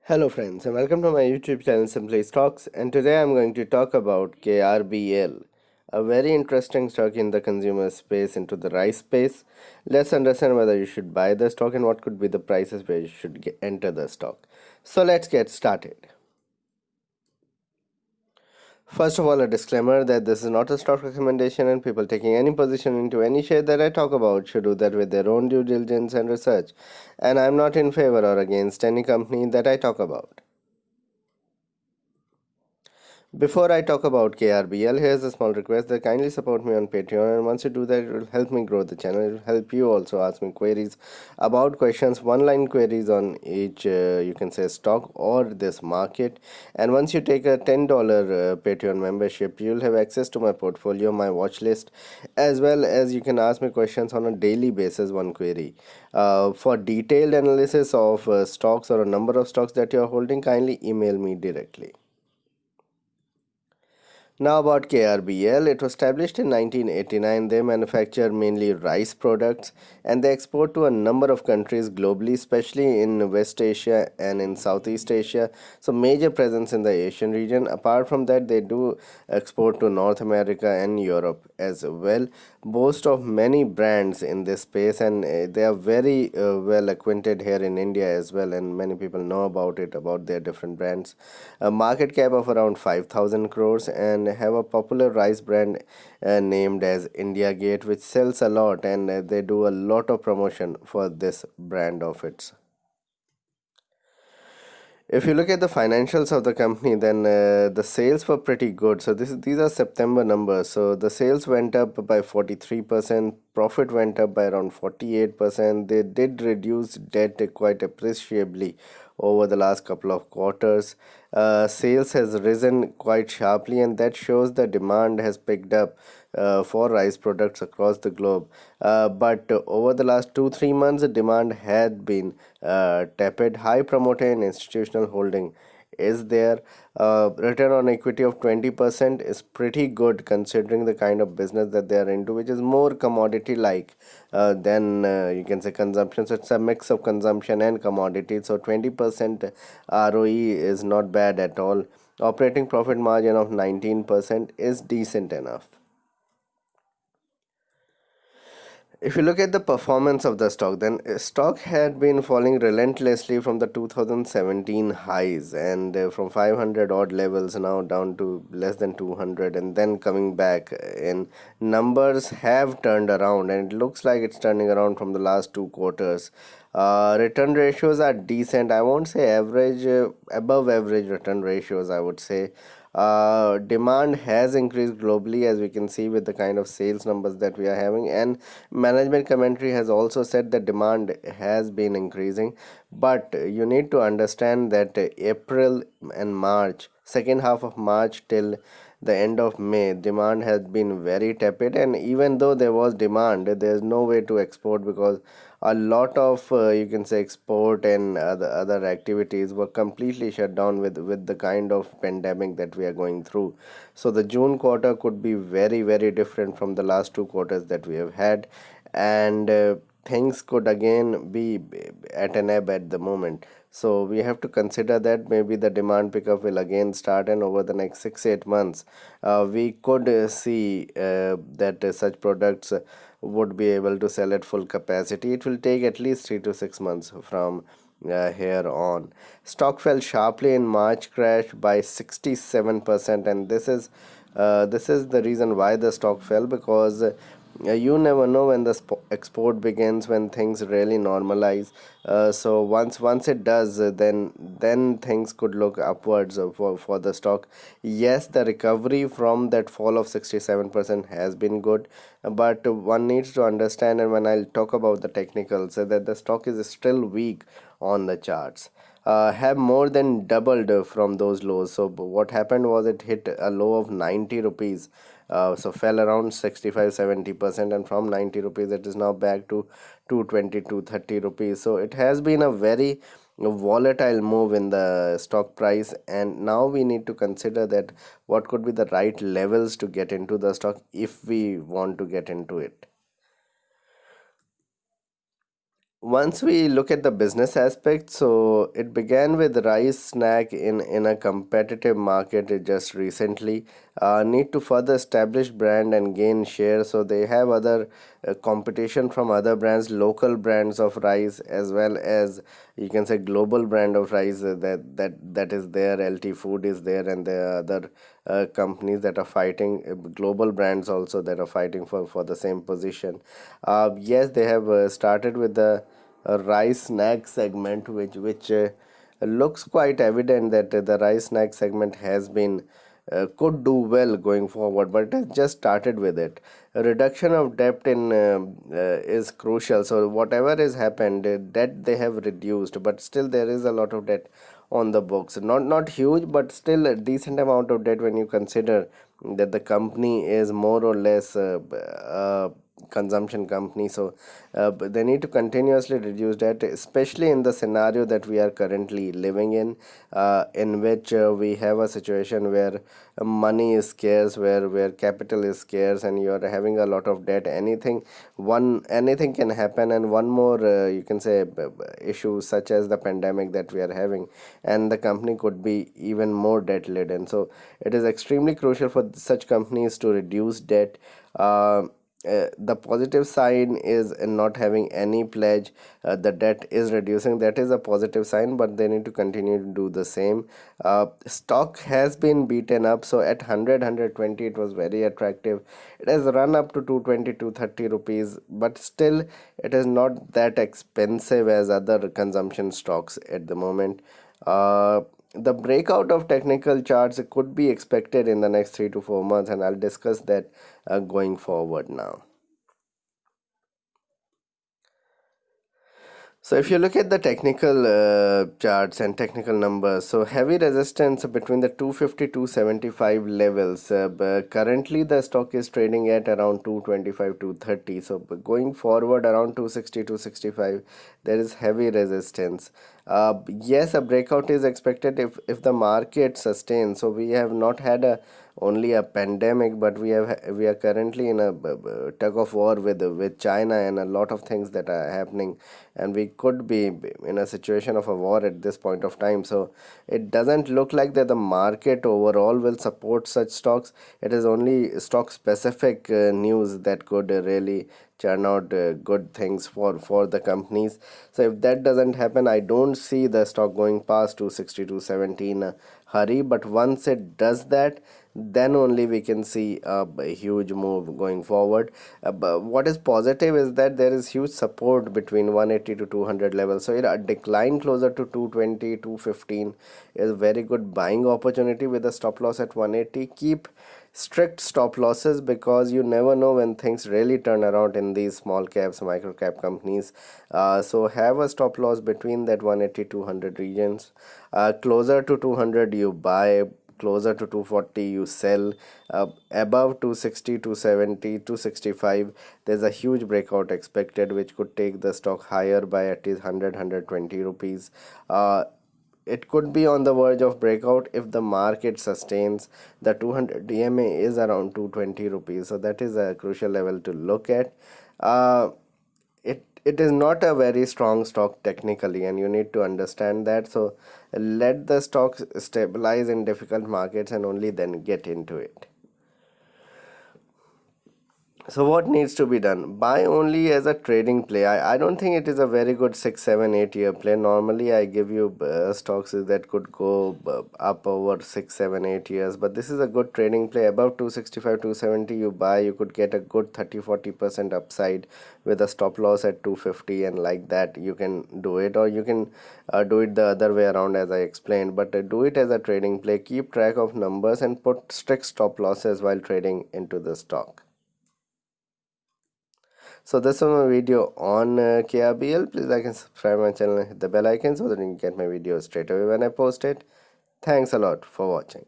Hello friends and welcome to my YouTube channel Simply Stocks, and today I'm going to talk about KRBL, a very interesting stock in the consumer space into the rice space. Let's understand whether you should buy the stock and what could be the prices where you should enter the stock. So let's get started. First of all, a disclaimer that this is not a stock recommendation, and people taking any position into any share that I talk about should do that with their own due diligence and research. And I'm not in favor or against any company that I talk about. Before I talk about KRBL, here's a small request that kindly support me on Patreon, and once you do that, it will help me grow the channel. It will help you also ask me queries about questions, one-line queries on each, you can say, stock or this market. And once you take a $10 Patreon membership, you'll have access to my portfolio, my watch list, as well as you can ask me questions on a daily basis, one query. For detailed analysis of stocks or a number of stocks that you're holding, kindly email me directly. Now about KRBL, it was established in 1989. They manufacture mainly rice products and they export to a number of countries globally, especially in West Asia and in Southeast Asia. So major presence in the Asian region. Apart from that, they do export to North America and Europe as well. Boast of many brands in this space, and they are very well acquainted here in India as well, and many people know about it, about their different brands. A market cap of around 5,000 crores, and have a popular rice brand named as India Gate, which sells a lot, and they do a lot of promotion for this brand of its. If you look at the financials of the company, then the sales were pretty good. So these are September numbers. So the sales went up by 43%, profit went up by around 48%. They did reduce debt quite appreciably over the last couple of quarters. Sales has risen quite sharply, and that shows the demand has picked up for rice products across the globe. But over the last 2 3 months, the demand had been tepid. High promoter and institutional holding is there. Return on equity of 20% is pretty good considering the kind of business that they are into, which is more commodity like than you can say consumption. So it's a mix of consumption and commodity. So 20% ROE is not bad at all. Operating profit margin of 19% is decent enough. If you look at the performance of the stock, then stock had been falling relentlessly from the 2017 highs, and from 500 odd levels now down to less than 200, and then coming back in. Numbers have turned around, and it looks like it's turning around from the last 2 quarters. Return ratios are decent. I won't say average, above average return ratios, I would say. Demand has increased globally, as we can see with the kind of sales numbers that we are having, and management commentary has also said that demand has been increasing. But you need to understand that April and March, second half of March till the end of May, demand has been very tepid, and even though there was demand, there's no way to export because a lot of you can say export and other activities were completely shut down with the kind of pandemic that we are going through. So the June quarter could be very different from the last 2 quarters that we have had, and things could again be at an ebb at the moment. So we have to consider that maybe the demand pickup will again start, and over the next 6 8 months we could see that such products would be able to sell at full capacity. It will take at least 3 to 6 months from here on. Stock fell sharply in March, crash by 67%, and this is the reason why the stock fell, because you never know when the export begins, when things really normalize. So once it does, then things could look upwards for the stock. Yes, the recovery from that fall of 67% has been good, but one needs to understand, and when I'll talk about the technicals, that the stock is still weak on the charts. Have more than doubled from those lows. So what happened was it hit a low of 90 rupees, so fell around 65 70%, and from 90 rupees it is now back to 220 230 rupees. So it has been a very volatile move in the stock price, and now we need to consider that what could be the right levels to get into the stock if we want to get into it. Once we look at the business aspect, so it began with rice snack in a competitive market just recently. Need to further establish brand and gain share. So they have other competition from other brands, local brands of rice, as well as you can say global brand of rice that is there. LT Food is there, and there are other companies that are fighting, global brands also that are fighting for the same position. Yes, they have started with the rice snack segment, which looks quite evident that the rice snack segment has been could do well going forward, but it has just started with it. A reduction of debt in is crucial. So whatever has happened, debt they have reduced, but still there is a lot of debt on the books. Not huge, but still a decent amount of debt when you consider that the company is more or less consumption company. So but they need to continuously reduce debt, especially in the scenario that we are currently living in which we have a situation where money is scarce, where capital is scarce, and you are having a lot of debt. Anything can happen, and one more you can say issue such as the pandemic that we are having, and the company could be even more debt laden. So it is extremely crucial for such companies to reduce debt. The positive sign is in not having any pledge. The debt is reducing, that is a positive sign, but they need to continue to do the same. Stock has been beaten up, so at 100 it was very attractive. It has run up to 220 230 rupees, but still it is not that expensive as other consumption stocks at the moment. The breakout of technical charts could be expected in the next 3 to 4 months, and I'll discuss that going forward now. So if you look at the technical charts and technical numbers, so heavy resistance between the 250 275 levels. Currently the stock is trading at around 225 230. So going forward around 260 265, there is heavy resistance. Yes, a breakout is expected if the market sustains. So we have not had a only a pandemic, but we are currently in a tug of war with China and a lot of things that are happening, and we could be in a situation of a war at this point of time. So it doesn't look like that the market overall will support such stocks. It is only stock specific news that could really churn out good things for the companies. So if that doesn't happen, I don't see the stock going past 260 to 70 in a hurry, but once it does that, then only we can see a huge move going forward. But what is positive is that there is huge support between 180 to 200 levels. So a decline closer to 220 215 is very good buying opportunity with a stop loss at 180. Keep strict stop losses, because you never know when things really turn around in these small caps, micro cap companies. So have a stop loss between that 180 200 regions. Closer to 200 you buy, closer to 240 you sell. Above 260 270 265, there's a huge breakout expected, which could take the stock higher by at least 100 rupees. It could be on the verge of breakout if the market sustains. The 200 DMA is around 220 rupees, so that is a crucial level to look at. It is not a very strong stock technically, and you need to understand that. So let the stocks stabilize in difficult markets and only then get into it. So what needs to be done? Buy only as a trading play. I don't think it is a very good 6 7 8 year play. Normally I give you stocks that could go up over 6 7 8 years, but this is a good trading play. Above 265 270 you buy, you could get a good 30 40% upside with a stop loss at 250, and like that you can do it, or you can do it the other way around as I explained, but do it as a trading play. Keep track of numbers and put strict stop losses while trading into the stock. So this was my video on KRBL. Please like and subscribe my channel and hit the bell icon so that you can get my videos straight away when I post it. Thanks a lot for watching.